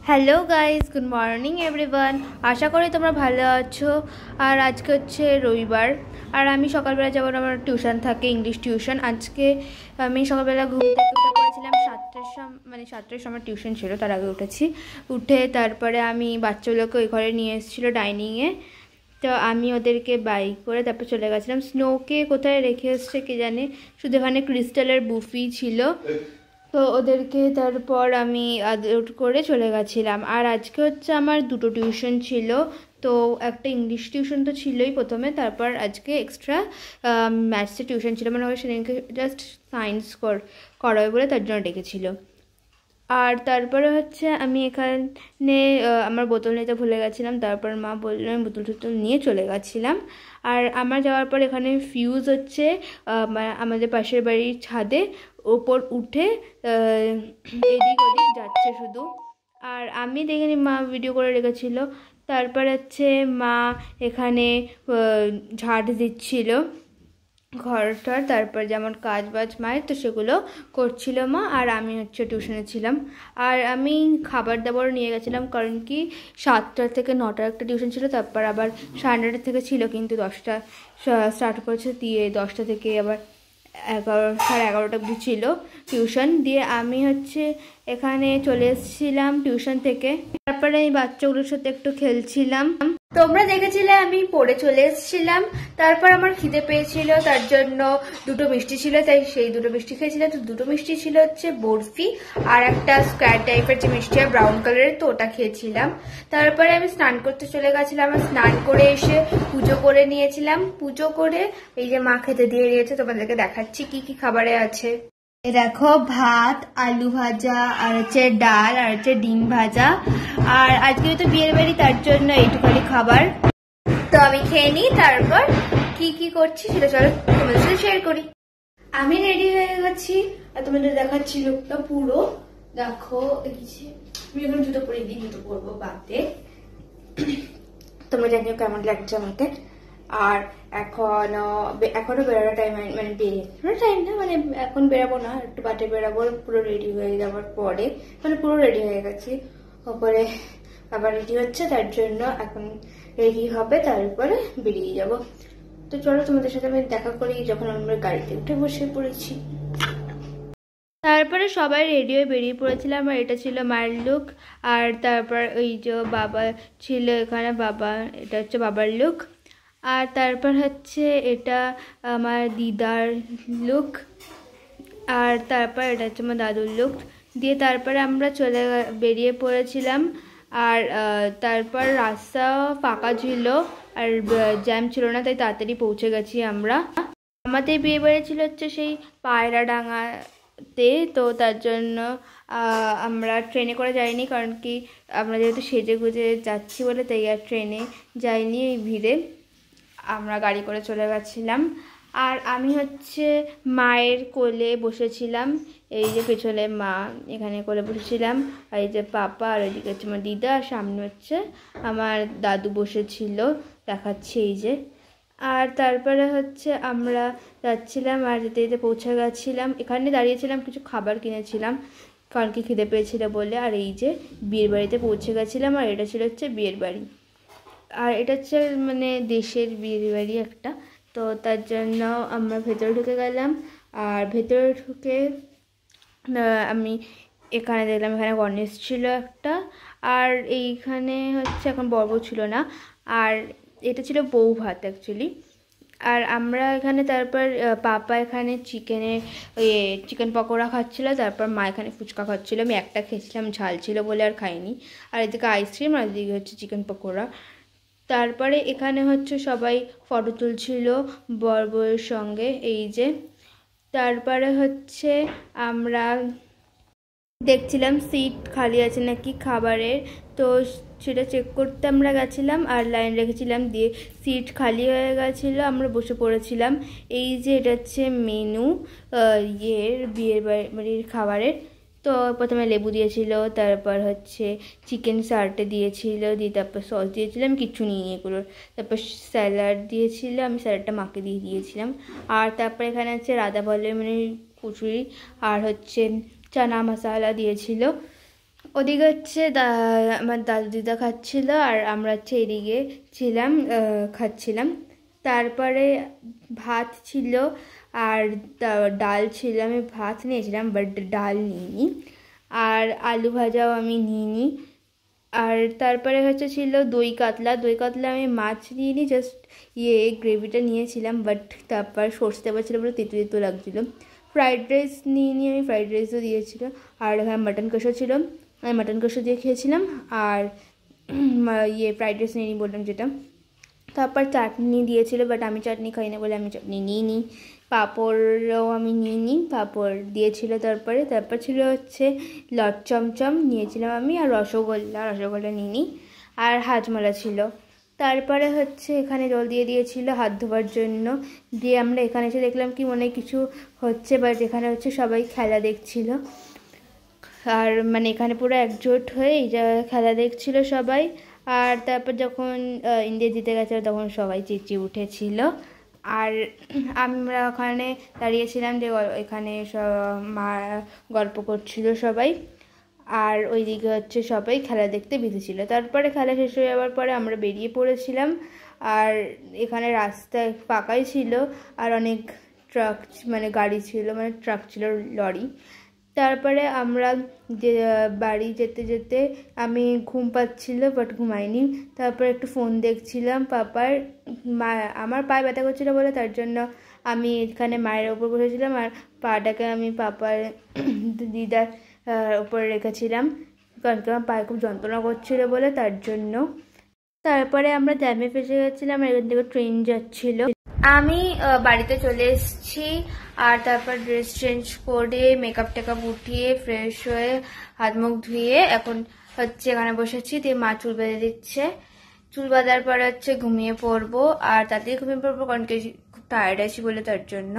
Hello guys, good morning everyone. আশা করি তোমরা ভালো আছো। আর আজকে হচ্ছে রবিবার, আর আমি সকালবেলা যাবো, আমার টিউশন থাকে, ইংলিশ টিউশন। আজকে আমি সকালবেলা ঘুম থেকে উঠে পড়েছিলাম 7টার সময় টিউশন ছিল, তার আগে উঠে তারপরে আমি বাচ্চাগুলোকে ওই ঘরে নিয়ে এসেছিলো ডাইনিংয়ে। তো আমি ওদেরকে বাইক করে তারপর চলে গেছিলাম। স্নোকে কোথায় রেখে এসছে কে জানে, শুধু এখানে ক্রিস্টালের বুফি ছিল। তো ওদেরকে তারপর আমি আদর করে চলে গেছিলাম। আর আজকে হচ্ছে আমার দুটো টিউশন ছিল। তো একটা ইংলিশ টিউশন তো ছিলই প্রথমে, তারপর আজকে এক্সট্রা ম্যাথসের টিউশন ছিল, মানে ওই সেদিনকে জাস্ট সায়েন্স করাবে বলে তার জন্য ডেকেছিল। আর তারপরে হচ্ছে আমি এখানে আমার বোতল নিতে ভুলে গেছিলাম, তারপর মা বললো আমি বোতল নিয়ে চলে গেছিলাম। আর আমার যাওয়ার পর এখানে ফিউজ হচ্ছে আমাদের পাশের বাড়ির ছাদে ওপর উঠে এদিক ওদিক যাচ্ছে শুধু। আর আমি দেখিনি, মা ভিডিও করে রেখেছিল। তারপর হচ্ছে মা এখানে ঝাড় দিচ্ছিল ঘরটার, তারপর যেমন কাজ বাজ মায়ের, তো সেগুলো করছিল মা। আর আমি হচ্ছে টিউশনে ছিলাম। আর আমি খাবার দাবার নিয়ে গেছিলাম, কারণ কি 7টা থেকে 9টার একটা টিউশন ছিল, তারপর আবার 9:30 থেকে ছিল, কিন্তু 10টা স্টার্ট করেছে, দিয়ে 10টা থেকে আবার 11:30 অবধি ছিল টিউশন। দিয়ে আমি হচ্ছে এখানে চলে এসেছিলাম টিউশন থেকে। তারপরে এই বাচ্চাগুলোর সাথে একটু খেলছিলাম। তোমরা দেখেছিলে আমি পড়ে চলে এসেছিলাম। তারপর আমার খিদে পেয়েছিল, তার জন্য দুটো মিষ্টি ছিল, তাই সেই দুটো মিষ্টি খেয়েছিলাম। তো দুটো মিষ্টি ছিল হচ্ছে বরফি আর একটা স্কোয়ার টাইপের যে মিষ্টি হয় ব্রাউন কালারের, তো ওটা খেয়েছিলাম। তারপরে আমি স্নান করতে চলে গেছিলাম। আর স্নান করে এসে পুজো করে নিয়েছিলাম। পুজো করে এই যে মা খেতে দিয়ে দিয়েছে, তোমাদেরকে দেখাচ্ছি কি কি খাবারে আছে। দেখো, ভাত, আলু ভাজা, আর হচ্ছে ডাল, আর হচ্ছে ডিম ভাজা। আর আজকে তো বিয়ের বাড়ি, তার জন্য এইটুখানি খাবার। তো আমি খেয়ে নিই, তারপর কি কি করছি সেটা চলো তোমাদের সাথে শেয়ার করি। আমি রেডি হয়ে গেছি আর তোমাদের দেখাচ্ছি লুকটা পুরো। দেখো আমি এখন জুতো পরে দিই, জুতো পরবো বাদে। তোমরা জানিও কেমন লাগছে আমাকে। আর এখনো বেরোনোর টাইম, মানে বেরোনোর টাইম না, মানে এখন বেরাবো না, একটু বাটে বেরাবো পুরো রেডি হয়ে যাওয়ার পরে, মানে পুরো রেডি হয়ে গেছি। ওপরে আবার রেডি হচ্ছে, তার জন্য এখন রেডি হবে, তারপরে বেরিয়ে যাব। তো চলো তোমাদের সাথে আমি দেখা করি যখন আমরা গাড়িতে উঠে বসে পড়েছি। তারপরে সবাই রেডি হয়ে বেরিয়ে পড়েছিলাম। আর এটা ছিল মায়ের লুক। আর তারপর ওই যে বাবা ছিল এখানে, এটা হচ্ছে বাবার লুক। আর তারপর হচ্ছে এটা আমার দিদার লুক। আর তারপর এটা হচ্ছে আমার দাদুর লুক। দিয়ে তারপরে আমরা বেরিয়ে পড়েছিলাম। আর তারপর রাস্তা ফাঁকা ছিল, আর জ্যাম ছিল না, তাই তাড়াতাড়ি পৌঁছে গেছি আমরা। আমাদের বিয়ে বাড়ি ছিল হচ্ছে সেই পায়রাডাঙ্গাতে, তো তার জন্য আমরা ট্রেনে করে যাইনি, কারণ কি আমরা যেহেতু সেজে গুজে যাচ্ছি বলে, তাই আর ট্রেনে যাইনি। এই ভিড়ে আমরা গাড়ি করে চলে গেছিলাম। আর আমি হচ্ছে মায়ের কোলে বসেছিলাম, এই যে পেছনে মা এখানে কোলে বসেছিলাম, আর এই যে পাপা, আর ওইদিকে হচ্ছে আমার দিদা, আর সামনে হচ্ছে আমার দাদু বসেছিল, দেখাচ্ছি এই যে। আর তারপরে হচ্ছে আমরা যাচ্ছিলাম, আর যেতে যেতে পৌঁছে গেছিলাম। এখানে দাঁড়িয়েছিলাম, কিছু খাবার কিনেছিলাম, কারণ কি খিদে পেয়েছিল বলে। আর এই যে বিয়ের বাড়িতে পৌঁছে গেছিলাম। আর এটা ছিল হচ্ছে বিয়ের বাড়ি, আর এটা হচ্ছে মানে দেশের বিয়ের বাড়ি একটা। তো তার জন্য আমরা ভেতরে ঢুকে গেলাম। আর ভেতরে ঢুকে আমি এখানে দেখলাম, এখানে গণেশ ছিল একটা। আর এইখানে হচ্ছে এখন বর্ব ছিল না, আর এটা ছিল বউ ভাত অ্যাকচুয়ালি। আর আমরা এখানে তারপর পাপা এখানে চিকেন পকোড়া খাচ্ছিলো, তারপর মা এখানে ফুচকা খাচ্ছিলো। আমি একটা খেয়েছিলাম, ঝাল ছিল বলে আর খাইনি। আর এদিকে আইসক্রিম, আর এদিকে হচ্ছে চিকেন পকোড়া। তারপরে এখানে হচ্ছে সবাই ফটো তুলছিল বর বউয়ের সঙ্গে, এই যে। তারপরে হচ্ছে আমরা দেখছিলাম সিট খালি আছে নাকি খাবারের, তো সেটা চেক করতে আমরা গেছিলাম। আর লাইন রেখেছিলাম, দিয়ে সিট খালি হয়ে গেছিলো, আমরা বসে পড়েছিলাম। এই যে এটা হচ্ছে মেনু বিয়ের বাড়ির খাবারের। তো প্রথমে লেবু দিয়েছিল, তারপর হচ্ছে চিকেন সার্টে দিয়েছিল, দিয়ে তারপর সস দিয়েছিল, আমি কিচ্ছু নিয়ে এগুলোর। তারপর স্যালাড দিয়েছিল, আমি স্যালাডটা মাকে দিয়ে দিয়েছিলাম। আর তারপর এখানে হচ্ছে রাধা বলে মানে কচুরি, আর হচ্ছে চানা মশালা দিয়েছিল। ওদিকে হচ্ছে আমার দাদু দিদা খাচ্ছিল আর আমরা হচ্ছে এদিকে ছিলাম খাচ্ছিলাম। তারপরে ভাত ছিল আর ডাল ছিল। আমি ভাত নিয়েছিলাম বাট ডাল নিইনি, আর আলু ভাজাও আমি নিইনি। আর তারপরে হচ্ছে ছিল দই কাতলা। দই কাতলা আমি মাছ নিইনি, জাস্ট গ্রেভিটা নিয়েছিলাম, বাট তারপর সর্ষে দেওয়া ছিল বলে তেতো তেতো লাগছিলো। ফ্রাইড রাইস নিইনি আমি, ফ্রাইড রাইসও দিয়েছিল। আর এখানে মাটন কষা ছিল, আমি মাটন কষা দিয়ে খেয়েছিলাম। আর ফ্রাইড রাইস নিইনি বললাম যেটা। তারপর চাটনি দিয়েছিল, বাট আমি চাটনি খাই না বলে আমি চাটনি নিইনি। পাঁপড়ও আমি নিইনি, পাঁপড় দিয়েছিল। তারপর ছিল হচ্ছে লট চমচম নিয়েছিলাম আমি, আর রসগোল্লা নিইনি, আর হাজমলা ছিল। তারপরে হচ্ছে এখানে জল দিয়ে দিয়েছিল হাত ধোয়ার জন্য। দিয়ে আমরা এখানে এসে দেখলাম কি মনে কিছু হচ্ছে, বাট এখানে হচ্ছে সবাই খেলা দেখছিল। আর মানে এখানে পুরো একজোট হয়ে এই খেলা দেখছিল সবাই। আর তারপর যখন ইন্ডিয়া জিতে গেছে তখন সবাই চেঁচিয়ে উঠেছিল। আর আমরা ওখানে দাঁড়িয়েছিলাম যে এখানে মা গল্প করছিল সবাই, আর ওইদিকে হচ্ছে সবাই খেলা দেখতে বিধেছিল। তারপরে খেলা শেষ হয়ে যাওয়ার পরে আমরা বেরিয়ে পড়েছিলাম। আর এখানে রাস্তায় ফাঁকাই ছিল, আর অনেক ট্রাক মানে গাড়ি ছিল, মানে ট্রাক ছিল, লরি। তারপরে আমরা বাড়ি যেতে যেতে আমি ঘুম পাচ্ছিল বাট ঘুমাইনি। তারপর একটু ফোন দেখছিলাম পাপার। আমার পায়ে ব্যথা করছিল বলে তার জন্য আমি এখানে মায়ের ওপর বসেছিলাম, আর পাটাকে আমি পাপার দিদার উপরে রেখেছিলাম, কারণ আমার পায়ে খুব যন্ত্রণা করছিল বলে তার জন্য। তারপরে আমরা জ্যামে ফেসে গেছিলাম, এখান থেকে ট্রেন যাচ্ছিল। আমি বাড়িতে চলে এসেছি, আর তারপর ড্রেস চেঞ্জ করে মেকআপ টেকআপ উঠিয়ে ফ্রেশ হয়ে হাত মুখ ধুয়ে এখন হচ্ছে এখানে বসেছি। দিয়ে মা চুল বেঁধে দিচ্ছে। চুল বাঁধার পরে হচ্ছে ঘুমিয়ে পড়বো, আর তাড়াতাড়ি ঘুমিয়ে পড়বো কারণ খুব টায়ার্ড আছি বলে তার জন্য।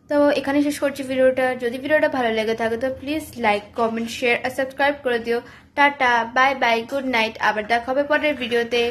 তো এখানে শেষ করছি ভিডিওটা। যদি ভিডিওটা ভালো লেগে থাকে তো প্লিজ লাইক, কমেন্ট, শেয়ার আর সাবস্ক্রাইব করে দিও। Tata, bye bye, good night. আবার দেখা হবে পরের ভিডিওতে।